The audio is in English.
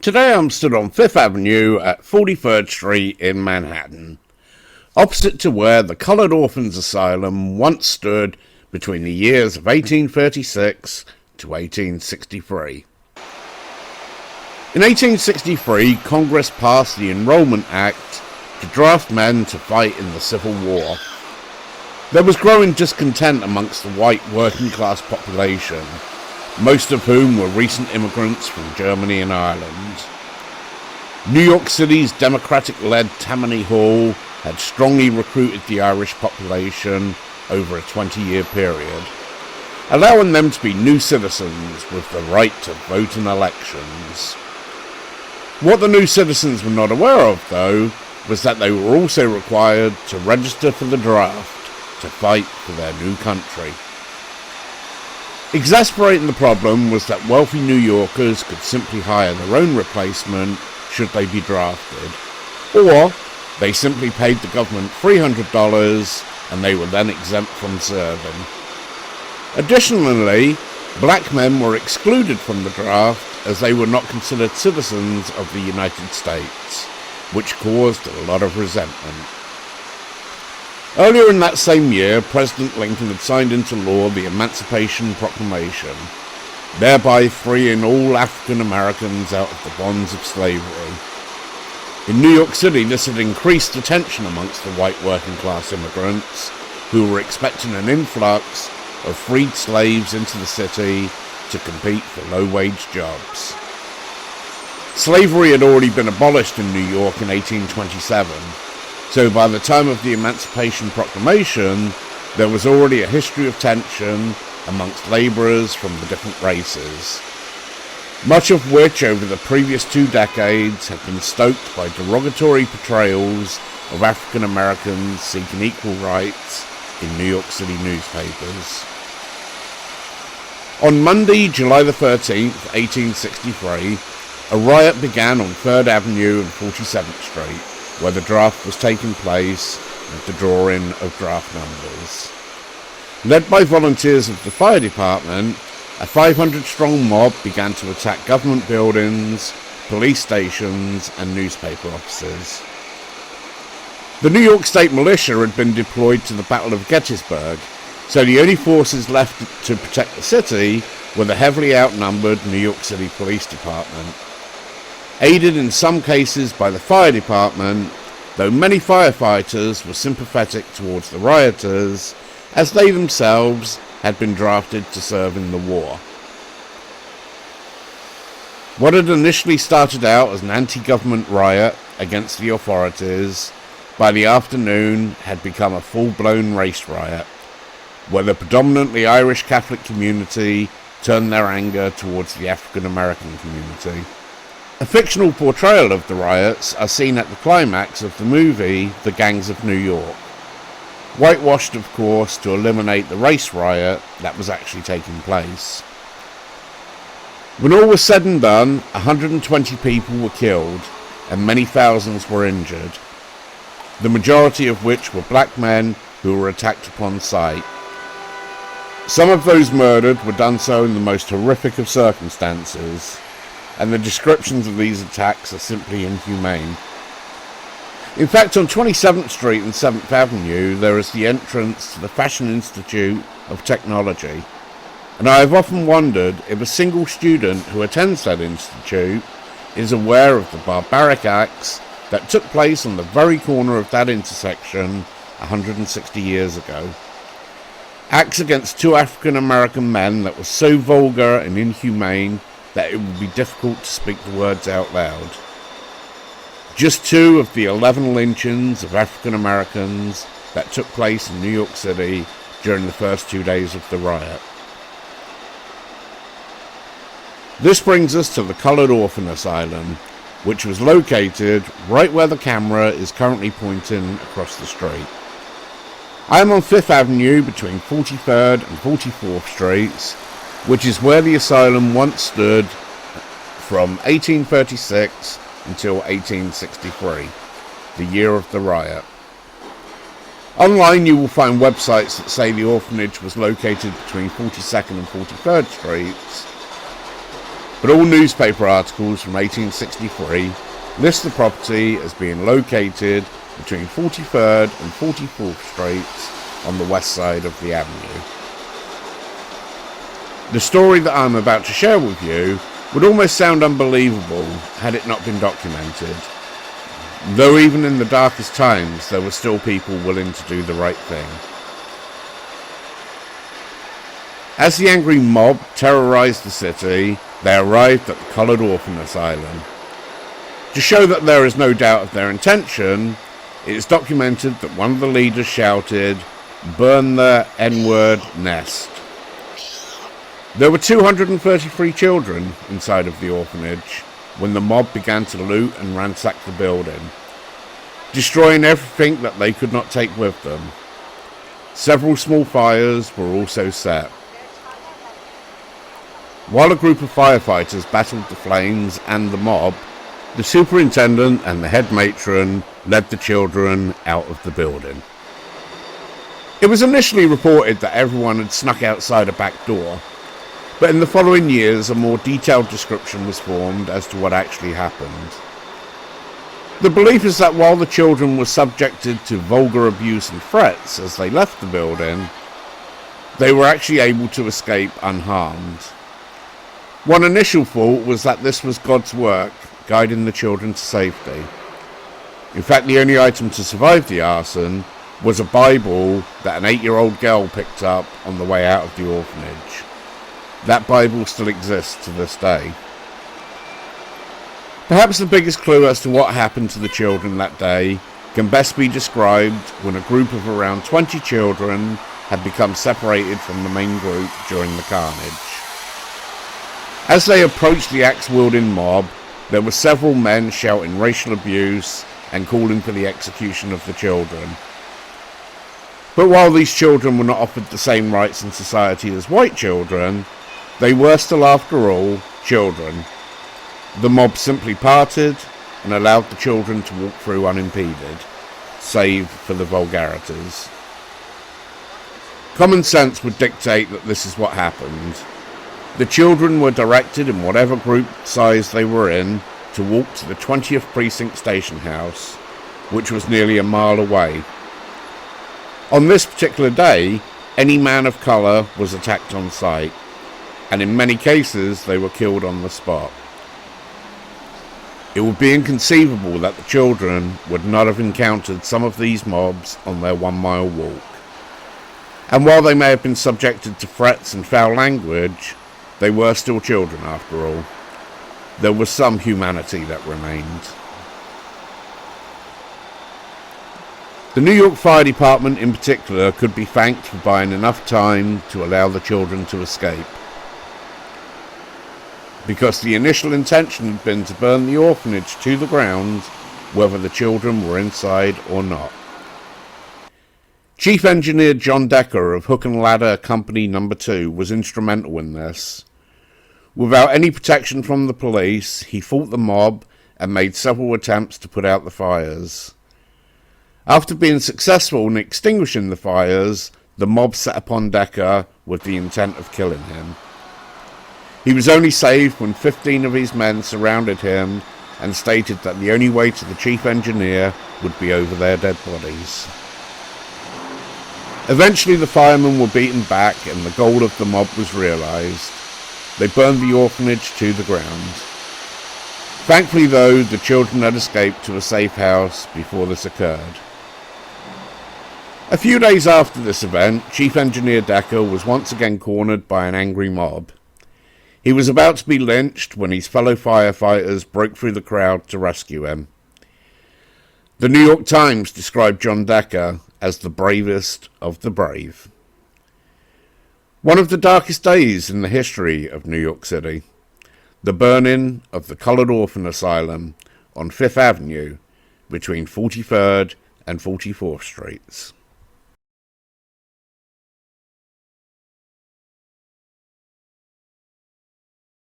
Today I'm stood on 5th Avenue at 43rd Street in Manhattan, opposite to where the Colored Orphan Asylum once stood between the years of 1836 to 1863. In 1863, Congress passed the Enrollment Act to draft men to fight in the Civil War. There was growing discontent amongst the white working class population, most of whom were recent immigrants from Germany and Ireland. New York City's Democratic-led Tammany Hall had strongly recruited the Irish population over a 20-year period, allowing them to be new citizens with the right to vote in elections. What the new citizens were not aware of, though, was that they were also required to register for the draft to fight for their new country. Exasperating the problem was that wealthy New Yorkers could simply hire their own replacement should they be drafted, or they simply paid the government $300 and they were then exempt from serving. Additionally, black men were excluded from the draft as they were not considered citizens of the United States, which caused a lot of resentment. Earlier in that same year, President Lincoln had signed into law the Emancipation Proclamation, thereby freeing all African Americans out of the bonds of slavery. In New York City, this had increased the tension amongst the white working class immigrants, who were expecting an influx of freed slaves into the city to compete for low-wage jobs. Slavery had already been abolished in New York in 1827, so by the time of the Emancipation Proclamation, there was already a history of tension amongst laborers from the different races, much of which over the previous 2 decades had been stoked by derogatory portrayals of African Americans seeking equal rights in New York City newspapers. On Monday, July the 13th, 1863, a riot began on 3rd Avenue and 47th Street, where the draft was taking place with the drawing of draft numbers. Led by volunteers of the fire department, a 500-strong mob began to attack government buildings, police stations, and newspaper offices. The New York State Militia had been deployed to the Battle of Gettysburg, so the only forces left to protect the city were the heavily outnumbered New York City Police Department. Aided in some cases by the fire department, though many firefighters were sympathetic towards the rioters, as they themselves had been drafted to serve in the war. What had initially started out as an anti-government riot against the authorities, by the afternoon had become a full-blown race riot, where the predominantly Irish Catholic community turned their anger towards the African American community. A fictional portrayal of the riots are seen at the climax of the movie The Gangs of New York, whitewashed of course to eliminate the race riot that was actually taking place. When all was said and done, 120 people were killed and many thousands were injured, the majority of which were black men who were attacked upon sight. Some of those murdered were done so in the most horrific of circumstances, and the descriptions of these attacks are simply inhumane. In fact, on 27th Street and 7th Avenue, there is the entrance to the Fashion Institute of Technology, and I have often wondered if a single student who attends that institute is aware of the barbaric acts that took place on the very corner of that intersection 160 years ago. Acts against 2 African American men that were so vulgar and inhumane that it would be difficult to speak the words out loud. Just 2 of the 11 lynchings of African Americans that took place in New York City during the first 2 days of the riot. This brings us to the Colored Orphan Asylum, which was located right where the camera is currently pointing across the street. I am on 5th Avenue between 43rd and 44th Streets, which is where the asylum once stood from 1836 until 1863, the year of the riot. Online you will find websites that say the orphanage was located between 42nd and 43rd Streets, but all newspaper articles from 1863 list the property as being located between 43rd and 44th Streets on the west side of the avenue. The story that I'm about to share with you would almost sound unbelievable had it not been documented, though even in the darkest times there were still people willing to do the right thing. As the angry mob terrorized the city, they arrived at the Colored Orphan Asylum. To show that there is no doubt of their intention, it is documented that one of the leaders shouted, "Burn the N-word nest." There were 233 children inside of the orphanage when the mob began to loot and ransack the building, destroying everything that they could not take with them. Several small fires were also set. While a group of firefighters battled the flames and the mob, the superintendent and the head matron led the children out of the building. It was initially reported that everyone had snuck outside a back door, but in the following years a more detailed description was formed as to what actually happened. The belief is that while the children were subjected to vulgar abuse and threats as they left the building, they were actually able to escape unharmed. One initial thought was that this was God's work guiding the children to safety. In fact, the only item to survive the arson was a Bible that an 8-year-old girl picked up on the way out of the orphanage. That Bible still exists to this day. Perhaps the biggest clue as to what happened to the children that day can best be described when a group of around 20 children had become separated from the main group during the carnage. As they approached the axe-wielding mob, there were several men shouting racial abuse and calling for the execution of the children. But while these children were not offered the same rights in society as white children, they were still, after all, children. The mob simply parted and allowed the children to walk through unimpeded, save for the vulgarities. Common sense would dictate that this is what happened. The children were directed, in whatever group size they were in, to walk to the 20th Precinct Station House, which was nearly a mile away. On this particular day, any man of colour was attacked on sight, and in many cases they were killed on the spot. It would be inconceivable that the children would not have encountered some of these mobs on their 1-mile walk. And while they may have been subjected to threats and foul language, they were still children after all. There was some humanity that remained. The New York Fire Department in particular could be thanked for buying enough time to allow the children to escape, because the initial intention had been to burn the orphanage to the ground, whether the children were inside or not. Chief Engineer John Decker of Hook and Ladder Company No. 2 was instrumental in this. Without any protection from the police, he fought the mob and made several attempts to put out the fires. After being successful in extinguishing the fires, the mob set upon Decker with the intent of killing him. He was only saved when 15 of his men surrounded him and stated that the only way to the chief engineer would be over their dead bodies. Eventually the firemen were beaten back and the goal of the mob was realised. They burned the orphanage to the ground. Thankfully though, the children had escaped to a safe house before this occurred. A few days after this event, Chief Engineer Decker was once again cornered by an angry mob. He was about to be lynched when his fellow firefighters broke through the crowd to rescue him. The New York Times described John Decker as the bravest of the brave. One of the darkest days in the history of New York City, the burning of the Colored Orphan Asylum on 5th Avenue between 43rd and 44th Streets.